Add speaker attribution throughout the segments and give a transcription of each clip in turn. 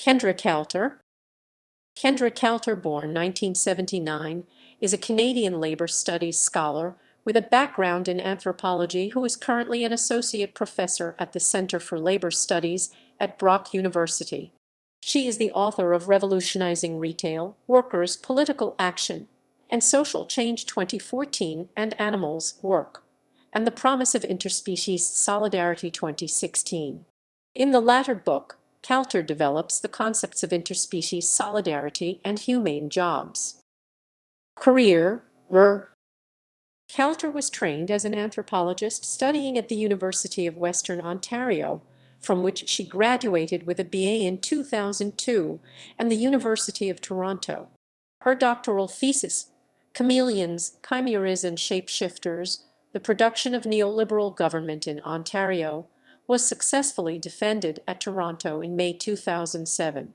Speaker 1: Kendra Coulter. Kendra Coulter, born 1979, is a Canadian labor studies scholar with a background in anthropology who is currently an associate professor at the Center for Labor Studies at Brock University. She is the author of Revolutionizing Retail, Workers, Political Action, and Social Change 2014 and Animals, Work, and The Promise of Interspecies Solidarity 2016. In the latter book, Coulter develops the concepts of interspecies solidarity and humane jobs. Career. Coulter was trained as an anthropologist studying at the University of Western Ontario, from which she graduated with a BA in 2002, and the University of Toronto. Her doctoral thesis, Chameleons, Chimeras and Shapeshifters, the Production of Neoliberal Government in Ontario, was successfully defended at Toronto in May 2007.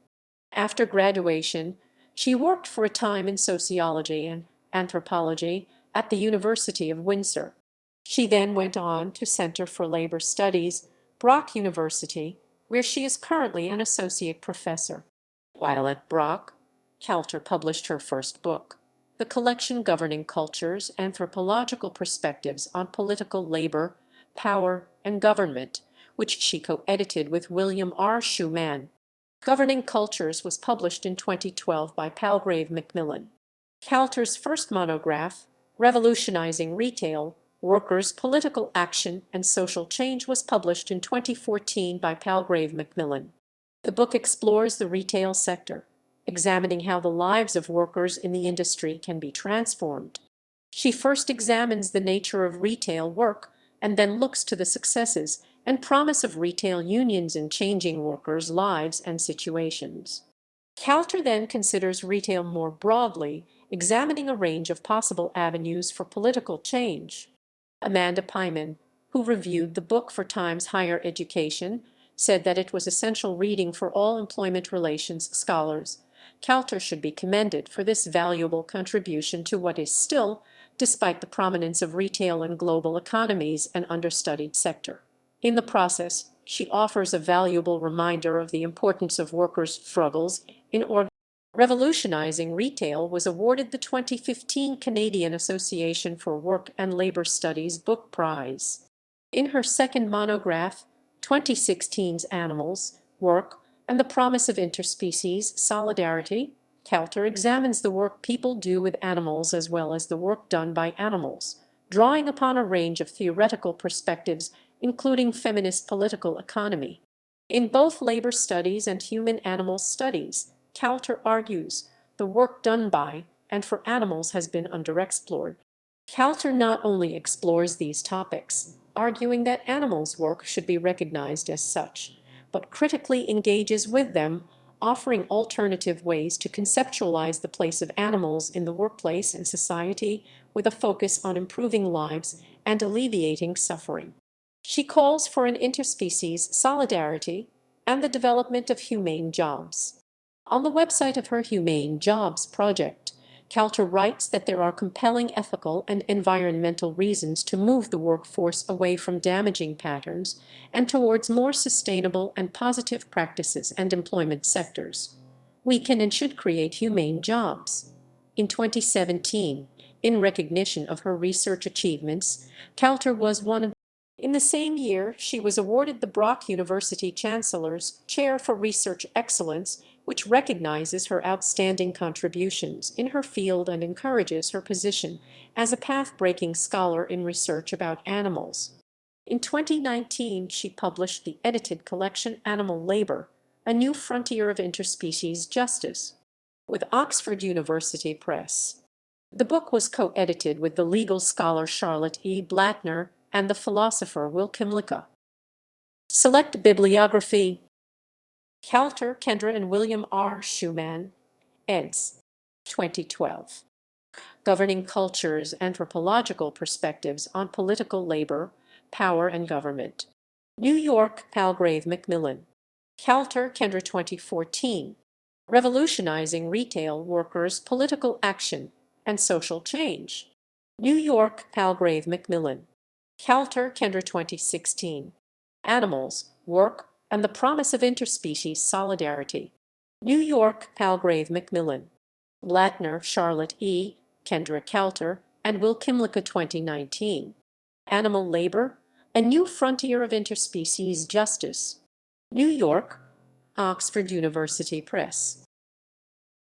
Speaker 1: After graduation, she worked for a time in sociology and anthropology at the University of Windsor. She then went on to Center for Labor Studies, Brock University, where she is currently an associate professor. While at Brock, Coulter published her first book, the collection Governing Cultures: Anthropological Perspectives on Political Labor, Power, and Government, which she co-edited with William R. Schumann. Governing Cultures was published in 2012 by Palgrave Macmillan. Coulter's first monograph, Revolutionizing Retail, Workers, Political Action, and Social Change, was published in 2014 by Palgrave Macmillan. The book explores the retail sector, examining how the lives of workers in the industry can be transformed. She first examines the nature of retail work and then looks to the successes and promise of retail unions in changing workers' lives and situations. Coulter then considers retail more broadly, examining a range of possible avenues for political change. Amanda Pyman, who reviewed the book for Times Higher Education, said that it was essential reading for all employment relations scholars. Coulter should be commended for this valuable contribution to what is still, despite the prominence of retail in global economies, an understudied sector. In the process, she offers a valuable reminder of the importance of workers' struggles in Revolutionizing Retail was awarded the 2015 Canadian Association for Work and Labor Studies Book Prize. In her second monograph, 2016's Animals, Work, and the Promise of Interspecies Solidarity, Coulter examines the work people do with animals as well as the work done by animals, drawing upon a range of theoretical perspectives, including feminist political economy. In both labor studies and human-animal studies, Coulter argues the work done by and for animals has been underexplored. Coulter not only explores these topics, arguing that animals' work should be recognized as such, but critically engages with them, offering alternative ways to conceptualize the place of animals in the workplace and society, with a focus on improving lives and alleviating suffering. She calls for an interspecies solidarity and the development of humane jobs. On the website of her Humane Jobs project, Coulter writes that there are compelling ethical and environmental reasons to move the workforce away from damaging patterns and towards more sustainable and positive practices and employment sectors. We can and should create humane jobs. In 2017, in recognition of her research achievements, Coulter was one of. In the same year, she was awarded the Brock University Chancellor's Chair for Research Excellence, which recognizes her outstanding contributions in her field and encourages her position as a path-breaking scholar in research about animals. In 2019, she published the edited collection Animal Labor, A New Frontier of Interspecies Justice, with Oxford University Press. The book was co-edited with the legal scholar Charlotte E. Blattner and the philosopher Will Kymlicka. Select bibliography. Coulter, Kendra, and William R. Schumann, eds. 2012. Governing Cultures: Anthropological Perspectives on Political Labor, Power, and Government. New York, Palgrave Macmillan. Coulter, Kendra, 2014. Revolutionizing Retail, Workers, Political Action, and Social Change. New York, Palgrave Macmillan. Coulter, Kendra, 2016. Animals, Work, and the Promise of Interspecies Solidarity. New York, Palgrave Macmillan. Latner, Charlotte E., Kendra Coulter, and Will Kimlicka 2019. Animal Labor, A New Frontier of Interspecies Justice. New York, Oxford University Press.